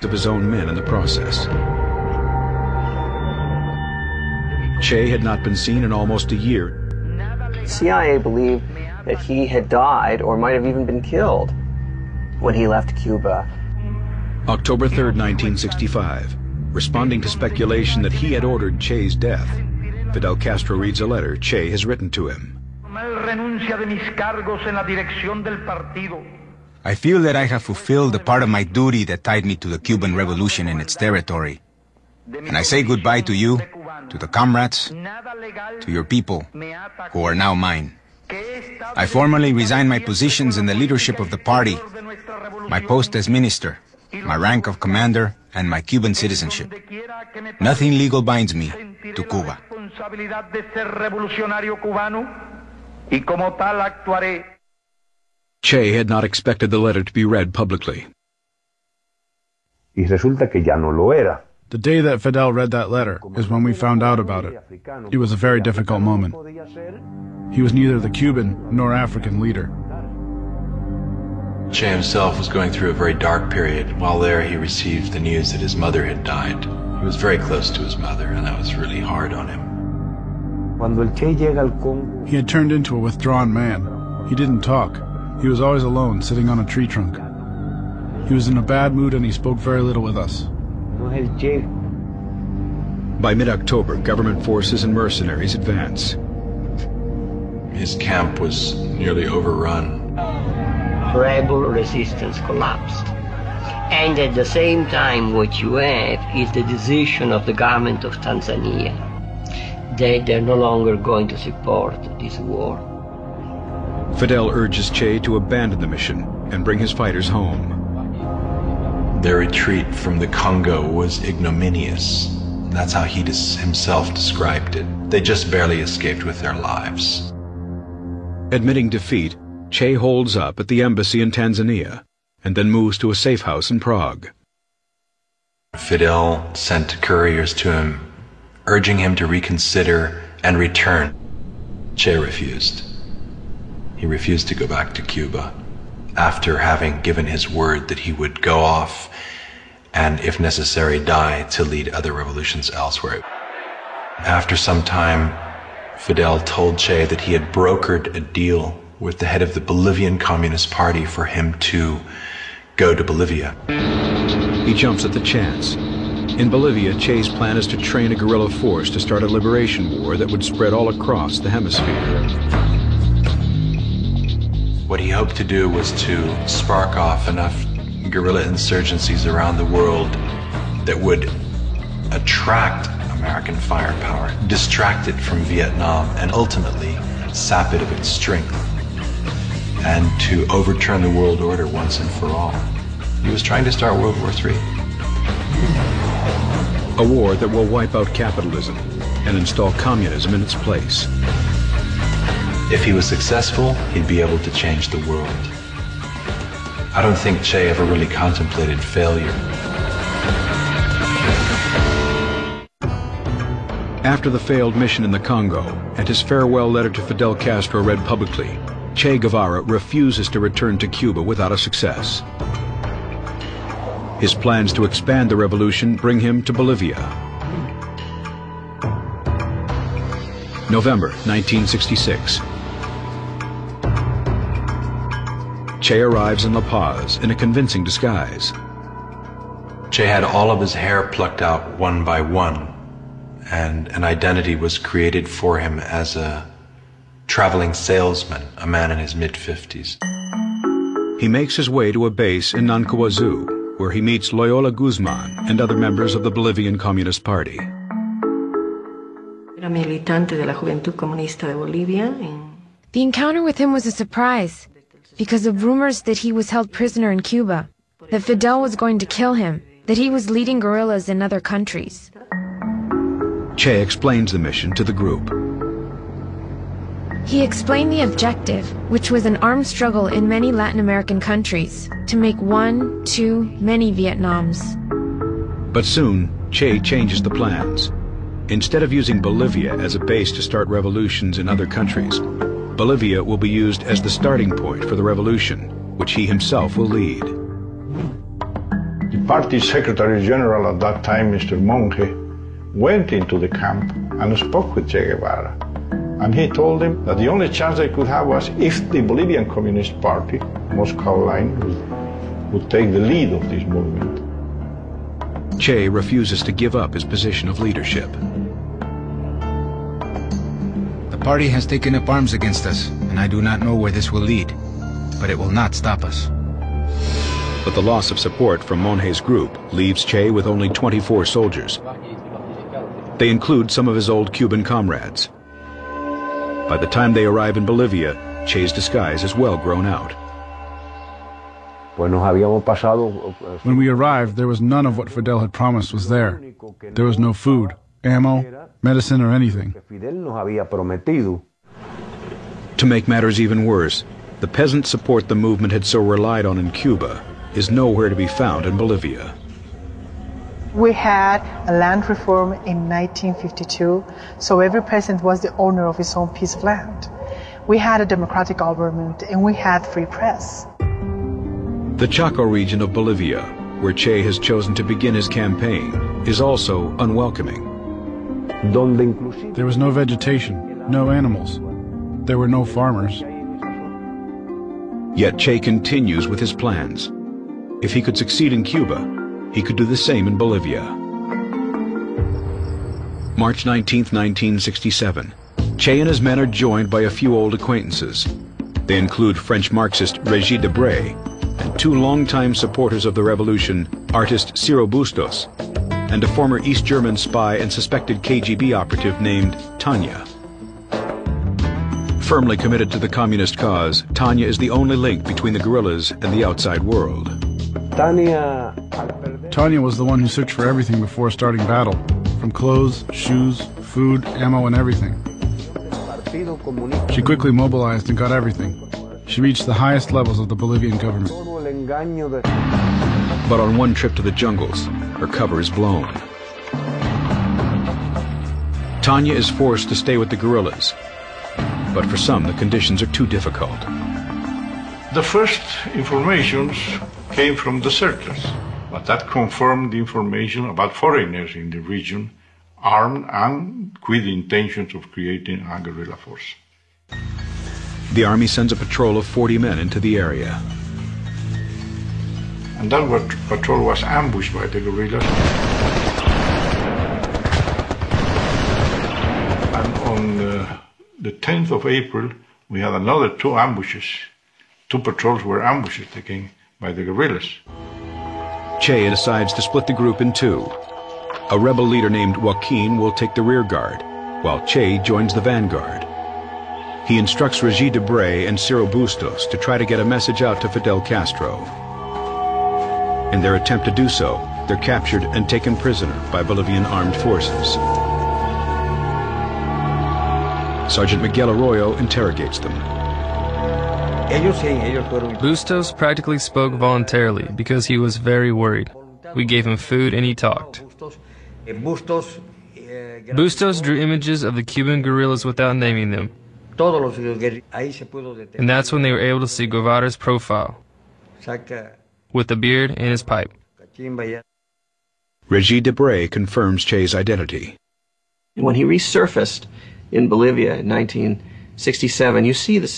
of his own men in the process. Che had not been seen in almost a year. CIA believed that he had died or might have even been killed when he left Cuba. October 3rd, 1965. Responding to speculation that he had ordered Che's death, Fidel Castro reads a letter Che has written to him. I feel that I have fulfilled the part of my duty that tied me to the Cuban Revolution and its territory. And I say goodbye to you, to the comrades, to your people, who are now mine. I formally resign my positions in the leadership of the party, my post as minister, my rank of commander, and my Cuban citizenship. Nothing legal binds me to Cuba. Che had not expected the letter to be read publicly. Y resulta que ya no lo era. The day that Fidel read that letter is when we found out about it. It was a very difficult moment. He was neither the Cuban nor African leader. Che himself was going through a very dark period. While there, he received the news that his mother had died. He was very close to his mother, and that was really hard on him. He had turned into a withdrawn man. He didn't talk. He was always alone, sitting on a tree trunk. He was in a bad mood and he spoke very little with us. By mid-October, government forces and mercenaries advance. His camp was nearly overrun. Rebel resistance collapsed. And at the same time, what you have is the decision of the government of Tanzania that they're no longer going to support this war. Fidel urges Che to abandon the mission and bring his fighters home. Their retreat from the Congo was ignominious. That's how he himself described it. They just barely escaped with their lives. Admitting defeat, Che holds up at the embassy in Tanzania and then moves to a safe house in Prague. Fidel sent couriers to him, urging him to reconsider and return. Che refused. He refused to go back to Cuba after having given his word that he would go off and, if necessary, die to lead other revolutions elsewhere. After some time, Fidel told Che that he had brokered a deal with the head of the Bolivian Communist Party for him to go to Bolivia. He jumps at the chance. In Bolivia, Che's plan is to train a guerrilla force to start a liberation war that would spread all across the hemisphere. What he hoped to do was to spark off enough guerrilla insurgencies around the world that would attract American firepower, distract it from Vietnam, and ultimately sap it of its strength, and to overturn the world order once and for all. He was trying to start World War III. A war that will wipe out capitalism and install communism in its place. If he was successful, he'd be able to change the world. I don't think Che ever really contemplated failure. After the failed mission in the Congo and his farewell letter to Fidel Castro read publicly, Che Guevara refuses to return to Cuba without a success. His plans to expand the revolution bring him to Bolivia. November 1966. Che arrives in La Paz in a convincing disguise. Che had all of his hair plucked out one by one, and an identity was created for him as a traveling salesman, a man in his mid-50s. He makes his way to a base in Nancuazú, where he meets Loyola Guzman and other members of the Bolivian Communist Party. Era militante de la Juventud Comunista de Bolivia. The encounter with him was a surprise because of rumors that he was held prisoner in Cuba, that Fidel was going to kill him, that he was leading guerrillas in other countries. Che explains the mission to the group. He explained the objective, which was an armed struggle in many Latin American countries, to make one, too many Vietnams. But soon, Che changes the plans. Instead of using Bolivia as a base to start revolutions in other countries, Bolivia will be used as the starting point for the revolution, which he himself will lead. party secretary general at that time, Mr. Monge, went into the camp and spoke with Che Guevara. And he told him that the only chance they could have was if the Bolivian Communist Party, Moscow line, would take the lead of this movement. Che refuses to give up his position of leadership. The party has taken up arms against us, and I do not know where this will lead, but it will not stop us. But the loss of support from Monge's group leaves Che with only 24 soldiers. They include some of his old Cuban comrades. By the time they arrive in Bolivia, Che's disguise is well grown out. When we arrived, there was none of what Fidel had promised was there. There was no food, ammo, medicine, or anything. To make matters even worse, the peasant support the movement had so relied on in Cuba is nowhere to be found in Bolivia. We had a land reform in 1952, so every peasant was the owner of his own piece of land. We had a democratic government and we had free press. The Chaco region of Bolivia, where Che has chosen to begin his campaign, is also unwelcoming. There was no vegetation, no animals. There were no farmers. Yet Che continues with his plans. If he could succeed in Cuba, he could do the same in Bolivia. March 19, 1967. Che and his men are joined by a few old acquaintances. They include French Marxist Régis Debray and two longtime supporters of the revolution, artist Ciro Bustos, and a former East German spy and suspected KGB operative named Tanya. Firmly committed to the communist cause, Tanya is the only link between the guerrillas and the outside world. Tanya was the one who searched for everything before starting battle, from clothes, shoes, food, ammo, and everything. She quickly mobilized and got everything. She reached the highest levels of the Bolivian government. But on one trip to the jungles, her cover is blown. Tanya is forced to stay with the guerrillas, but for some the conditions are too difficult. The first informations came from deserters, but that confirmed the information about foreigners in the region, armed and with the intentions of creating a guerrilla force. The army sends a patrol of 40 men into the area. And that patrol was ambushed by the guerrillas. And on the 10th of April, we had another two ambushes. Two patrols were ambushed again by the guerrillas. Che decides to split the group in two. A rebel leader named Joaquin will take the rear guard, while Che joins the vanguard. He instructs Régis Debray and Ciro Bustos to try to get a message out to Fidel Castro. In their attempt to do so, they're captured and taken prisoner by Bolivian armed forces. Sergeant Miguel Arroyo interrogates them. Bustos practically spoke voluntarily because he was very worried. We gave him food and he talked. Bustos drew images of the Cuban guerrillas without naming them. And that's when they were able to see Guevara's profile, with the beard and his pipe. Régis Debray confirms Che's identity. When he resurfaced in Bolivia in 1967, you see the